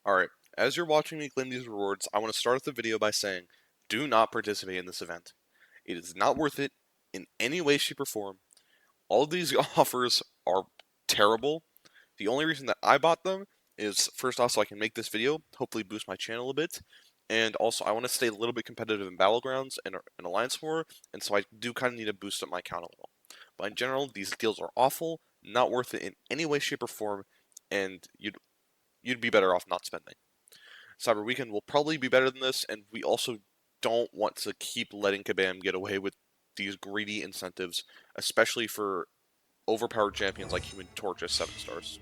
Alright, as you're watching me claim these rewards, I want to start off the video by saying, do not participate in this event. It is not worth it in any way, shape, or form. All of these offers are terrible. The only reason that I bought them is, first off, so I can make this video, hopefully boost my channel a bit, and also I want to stay a little bit competitive in Battlegrounds and Alliance War, and so I do kind of need to boost up my account a little. But in general, these deals are awful, not worth it in any way, shape, or form, and you'd be better off not spending. Cyber Weekend will probably be better than this, and we also don't want to keep letting Kabam get away with these greedy incentives, especially for overpowered champions like Human Torch as 7 stars.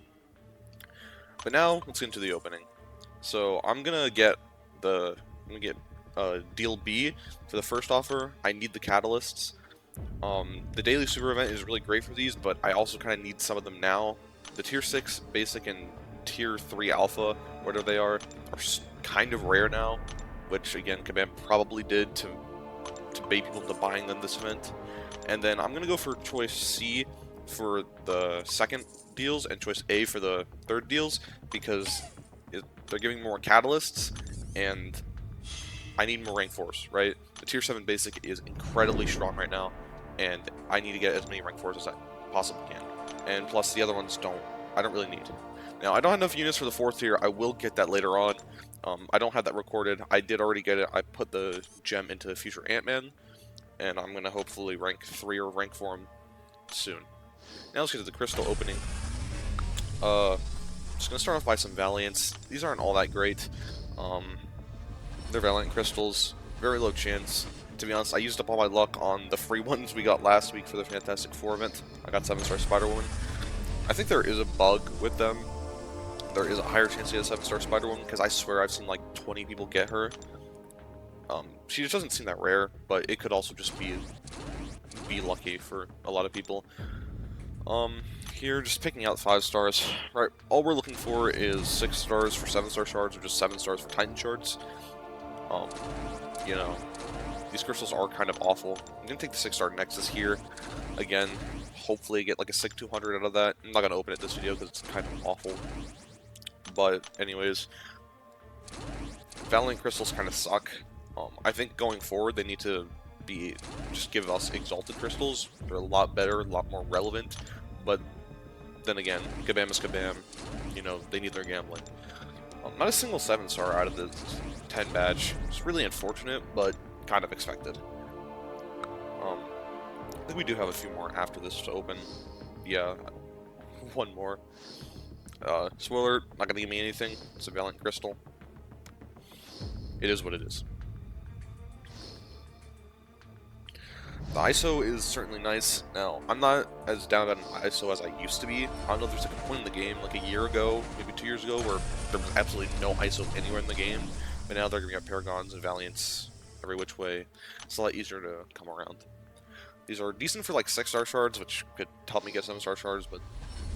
But now, let's get into the opening. So I'm gonna get deal B for the first offer. I need the catalysts. The daily super event is really great for these, but I also kind of need some of them now. The tier 6 basic and tier 3 alpha, whatever they are kind of rare now, which again Kabam probably did to bait people into buying them this event. And then I'm gonna go for choice C for the second deals and choice A for the third deals because they're giving more catalysts and I need more rank 4s, right? The tier 7 basic is incredibly strong right now and I need to get as many rank 4s as I possibly can. And plus the other ones I don't really need. Now, I don't have enough units for the 4th tier. I will get that later on. I don't have that recorded. I did already get it. I put the gem into future Ant-Man, and I'm going to hopefully rank 3 or rank 4 him soon. Now let's get to the crystal opening. Just going to start off by some Valiants. These aren't all that great. They're Valiant crystals. Very low chance. To be honest, I used up all my luck on the free ones we got last week for the Fantastic Four event. I got 7-star Spider-Woman. I think there is a bug with them. There is a higher chance to get a 7-star Spider-Woman, because I swear I've seen like 20 people get her. She just doesn't seem that rare, but it could also just be lucky for a lot of people. Here, just picking out 5 stars. Right, all we're looking for is 6 stars for 7-star shards, or just 7 stars for Titan shards. You know, these crystals are kind of awful. I'm gonna take the 6-star Nexus here. Again, hopefully get like a SIG 200 out of that. I'm not gonna open it this video because it's kind of awful. But anyways, Valiant crystals kind of suck. I think going forward they need to just give us exalted crystals. They're a lot better, a lot more relevant. But then again, Kabam is Kabam. You know, they need their gambling. Not a single 7-star out of the 10 badge. It's really unfortunate, but kind of expected. I think we do have a few more after this to open. Yeah, one more. Spoiler, not gonna give me anything. It's a Valiant Crystal. It is what it is. The ISO is certainly nice. Now, I'm not as down about an ISO as I used to be. I don't know if there's like a point in the game, like a year ago, maybe 2 years ago, where there was absolutely no ISO anywhere in the game. But now they're giving out Paragons and Valiants every which way. It's a lot easier to come around. These are decent for like 6-star shards, which could help me get 7-star shards, but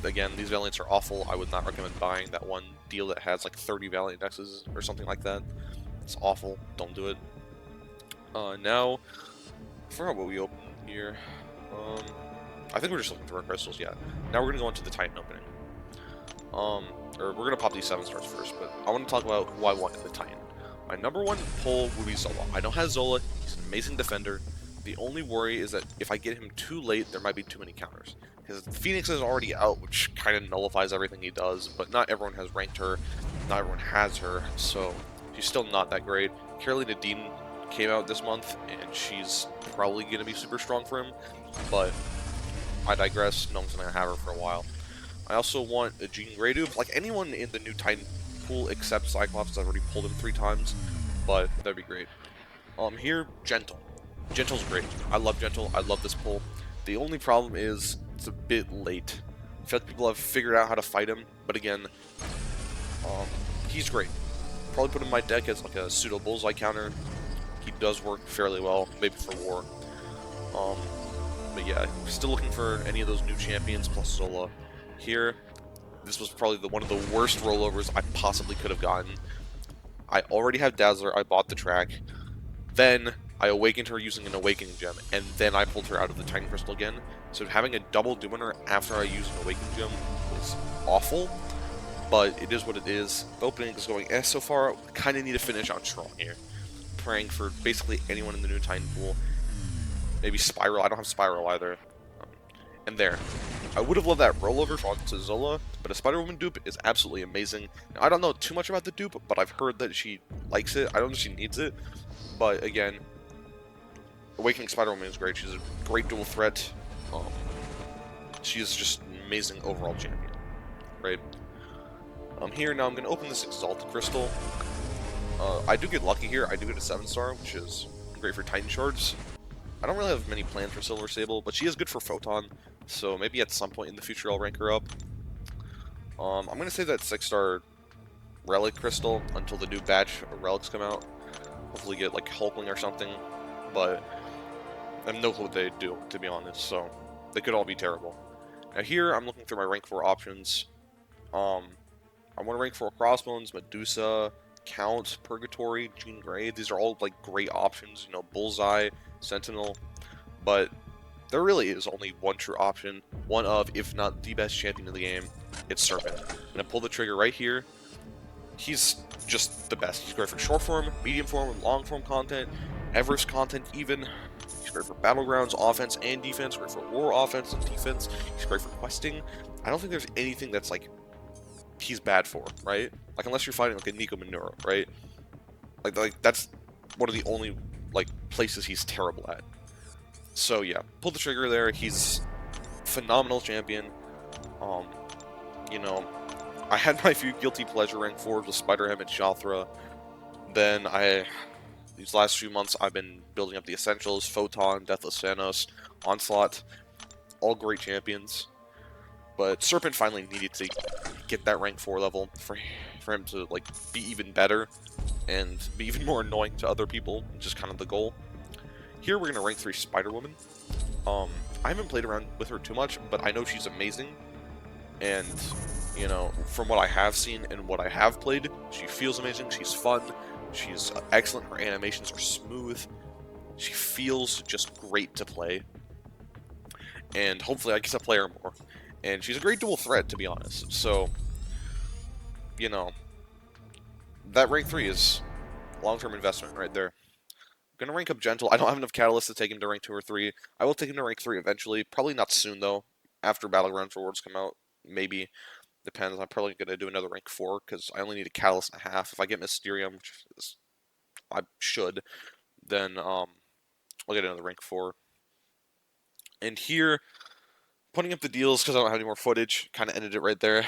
again, these Valiants are awful. I would not recommend buying that one deal that has like 30 Valiant Nexuses or something like that. It's awful. Don't do it. Now, I forgot what we opened here. I think we're just looking for our crystals, yeah. Now we're going to go into the Titan opening. Or we're going to pop these 7 stars first, but I want to talk about who I want in the Titan. My number 1 pull would be Zola. I don't have Zola. He's an amazing defender. The only worry is that if I get him too late, there might be too many counters. Because Phoenix is already out, which kind of nullifies everything he does, but not everyone has ranked her, not everyone has her, so she's still not that great. Carolina Dean came out this month, and she's probably going to be super strong for him, but I digress, no one's going to have her for a while. I also want a Jean Grey dupe, like anyone in the new Titan pool except Cyclops, because I've already pulled him 3 times, but that'd be great. Here, Gentle. Gentle's great. I love Gentle, I love this pull. The only problem is it's a bit late. I feel like people have figured out how to fight him, but again, he's great. Probably put him in my deck as like a pseudo bullseye counter. He does work fairly well, maybe for war. But yeah, still looking for any of those new champions plus Zola. Here, this was probably one of the worst rollovers I possibly could have gotten. I already have Dazzler, I bought the track. Then I awakened her using an awakening gem, and then I pulled her out of the Titan Crystal again. So having a double Doom on her after I used an awakening gem was awful. but it is what it is. The opening is going so far. Kind of need to finish out strong here. Praying for basically anyone in the new Titan pool. Maybe Spiral. I don't have Spiral either. And there. I would have loved that rollover onto Zola, but a Spider-Woman dupe is absolutely amazing. Now, I don't know too much about the dupe, but I've heard that she likes it. I don't know if she needs it, but again, Awakening Spider-Woman is great. She's a great dual threat. She is just an amazing overall champion, right? Here, now I'm going to open this Exalted Crystal. I do get lucky here. I do get a 7-star, which is great for Titan Shards. I don't really have many plans for Silver Sable, but she is good for Photon, so maybe at some point in the future I'll rank her up. I'm going to save that 6-star Relic Crystal until the new batch of Relics come out. Hopefully get like Hulkling or something, but I have no clue what they do, to be honest, so they could all be terrible. Now here, I'm looking through my rank 4 options. I want to rank 4 Crossbones, Medusa, Count, Purgatory, Jean Grey. These are all like great options, you know, Bullseye, Sentinel, but there really is only one true option, one of, if not the best champion in the game. It's Serpent. I'm going to pull the trigger right here. He's just the best. He's great for short form, medium form, long form content, Everest content even. He's great for Battlegrounds, offense and defense, great for war offense and defense. He's great for questing. I don't think there's anything that's like he's bad for, right? Like unless you're fighting like a Nico Minoru, right? Like that's one of the only like places he's terrible at. So yeah, pull the trigger there. He's phenomenal champion. You know, I had my few guilty pleasure rank 4s with Spider-Ham and Shathra. Then these last few months, I've been building up the Essentials, Photon, Deathless Thanos, Onslaught, all great champions. But Serpent finally needed to get that rank 4 level for him to like be even better and be even more annoying to other people, which is kind of the goal. Here we're gonna rank 3 Spider-Woman. I haven't played around with her too much, but I know she's amazing. And, you know, from what I have seen and what I have played, she feels amazing, she's fun, she's excellent, her animations are smooth, she feels just great to play. And hopefully I get to play her more. And she's a great dual threat, to be honest. So, you know, that rank 3 is long-term investment right there. I'm gonna rank up Gentle. I don't have enough Catalyst to take him to rank 2 or 3. I will take him to rank 3 eventually. Probably not soon, though. After Battlegrounds rewards come out. Maybe. Depends. I'm probably gonna do another rank 4, because I only need a Catalyst and a half. If I get Mysterium, which is, I should, then I'll get another rank 4. And here, putting up the deals because I don't have any more footage. Kind of ended it right there.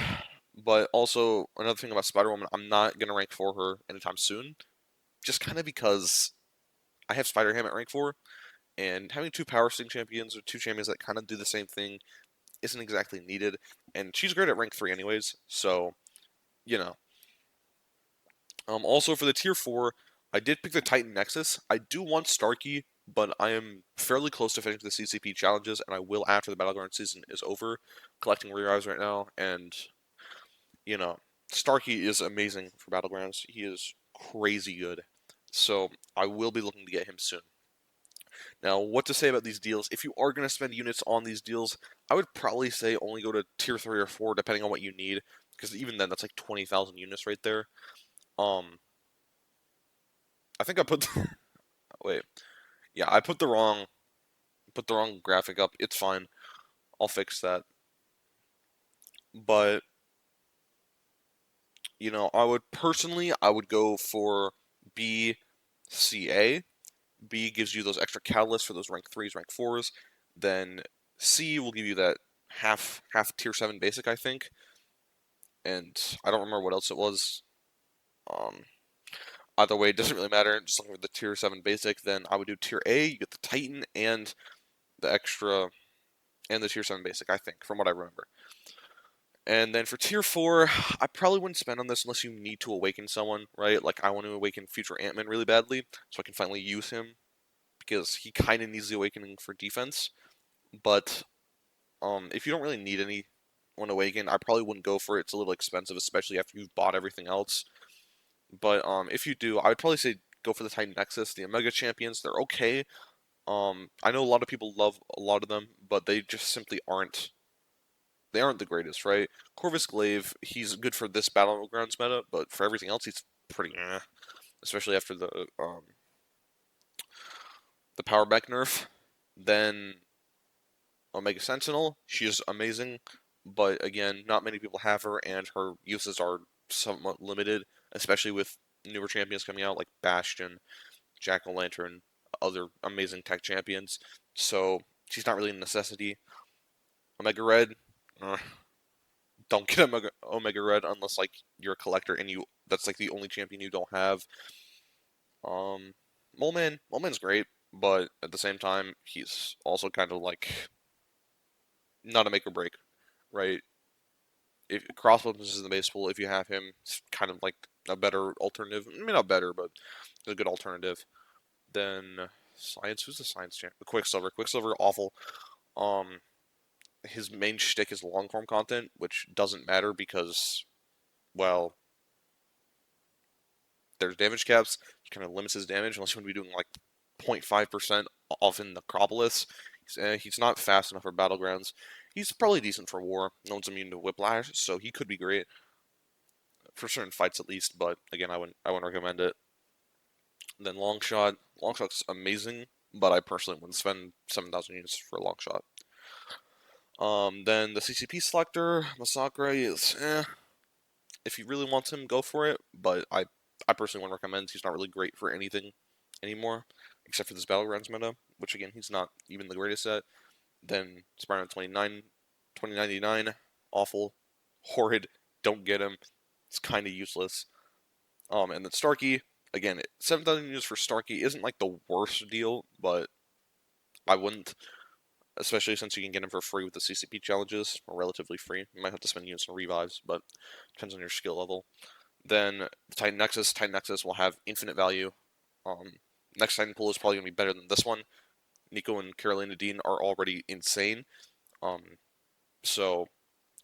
But also, another thing about Spider-Woman, I'm not going to rank 4 her anytime soon. Just kind of because I have Spider-Ham at rank 4, and having 2 Power Sting champions or 2 champions that kind of do the same thing isn't exactly needed. And she's great at rank 3 anyways, so, you know. Also, for the tier 4, I did pick the Titan Nexus. I do want Starkey, but I am fairly close to finishing the CCP challenges, and I will after the Battleground season is over, collecting revives right now, and, you know, Starkey is amazing for Battlegrounds. He is crazy good, so I will be looking to get him soon. Now, what to say about these deals? If you are going to spend units on these deals, I would probably say only go to tier 3 or 4, depending on what you need, because even then, that's like 20,000 units right there. I think I put... wait. Yeah, I put the wrong graphic up. It's fine. I'll fix that. But, you know, I would go for BCA. B gives you those extra catalysts for those rank 3s, rank 4s. Then C will give you that half tier 7 basic, I think. And I don't remember what else it was. Either way, it doesn't really matter. Just looking for the tier 7 basic, then I would do tier A, you get the Titan and the extra and the tier 7 basic, I think, from what I remember. And then for tier 4, I probably wouldn't spend on this unless you need to awaken someone, right? Like, I want to awaken future Ant-Man really badly, so I can finally use him, because he kind of needs the awakening for defense. But, if you don't really need anyone awaken, I probably wouldn't go for it. It's a little expensive, especially after you've bought everything else. But, if you do, I would probably say go for the Titan Nexus. The Omega Champions, they're okay. I know a lot of people love a lot of them, but they just simply aren't they aren't the greatest, right? Corvus Glaive, he's good for this Battlegrounds meta, but for everything else, he's pretty especially after the power back nerf. Then Omega Sentinel, she is amazing, but again, not many people have her, and her uses are somewhat limited, especially with newer champions coming out like Bastion, Jack o' Lantern, other amazing tech champions. So she's not really a necessity. Omega Red, uh, don't get Omega Red unless like you're a collector and you that's like the only champion you don't have. Um, Moleman's great, but at the same time, he's also kind of like not a make or break, right? If cross weapons is the base pool, if you have him, it's kind of like a better alternative. I mean, not better, but a good alternative. Then science, who's the science champ? Quicksilver. Quicksilver, awful. Um, his main shtick is long form content, which doesn't matter because, well, there's damage caps. He kind of limits his damage unless you want to be doing like 0.5% off in Necropolis. He's not fast enough for Battlegrounds. He's probably decent for War. No one's immune to Whiplash, so he could be great for certain fights at least. But again, I wouldn't recommend it. Then Longshot. Longshot's amazing, but I personally wouldn't spend 7,000 units for a Longshot. Then the CCP selector, Masakra is if you really want him, go for it. But I personally wouldn't recommend. He's not really great for anything anymore, except for this Battlegrounds meta, which again he's not even the greatest at. Then Spider-Man 2099, awful, horrid. Don't get him. It's kind of useless. And then Starkey, again, 7,000 units for Starkey isn't like the worst deal, but I wouldn't, especially since you can get him for free with the CCP challenges, or relatively free. You might have to spend units on revives, but depends on your skill level. Then the Titan Nexus. Titan Nexus will have infinite value. Next Titan pool is probably going to be better than this one. Nico and Carolina Dean are already insane. Um, so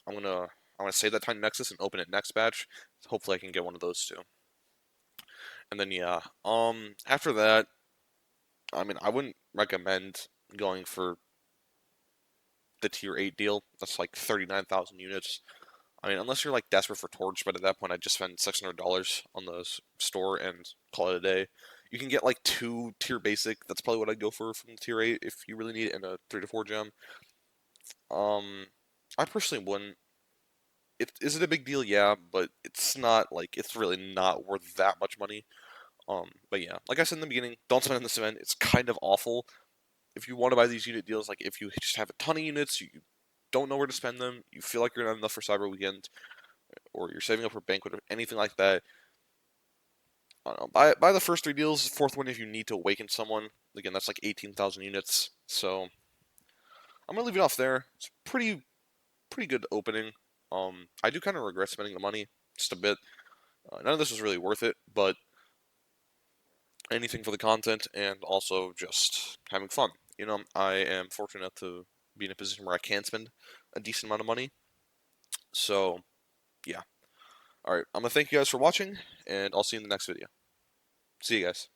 I'm gonna save that Titan Nexus and open it next batch. Hopefully I can get one of those two. And then yeah, after that, I mean I wouldn't recommend going for the tier 8 deal. That's like 39,000 units. I mean, unless you're like desperate for Torch, but at that point, I'd just spend $600 on the store and call it a day. You can get like 2 tier basic. That's probably what I'd go for from the tier 8 if you really need it in a 3 to 4 gem. Um, I personally wouldn't. Is it a big deal? Yeah, but it's not like it's really not worth that much money. But yeah, like I said in the beginning, don't spend on this event. It's kind of awful. If you want to buy these unit deals, like if you just have a ton of units, you don't know where to spend them, you feel like you're not enough for Cyber Weekend, or you're saving up for Banquet or anything like that, I don't know. Buy the first 3 deals, fourth one if you need to awaken someone. Again, that's like 18,000 units. So I'm gonna leave it off there. It's pretty good opening. I do kind of regret spending the money just a bit. None of this was really worth it, but anything for the content and also just having fun. I am fortunate enough to be in a position where I can spend a decent amount of money. So yeah. All right. I'm gonna thank you guys for watching, and I'll see you in the next video. See you guys.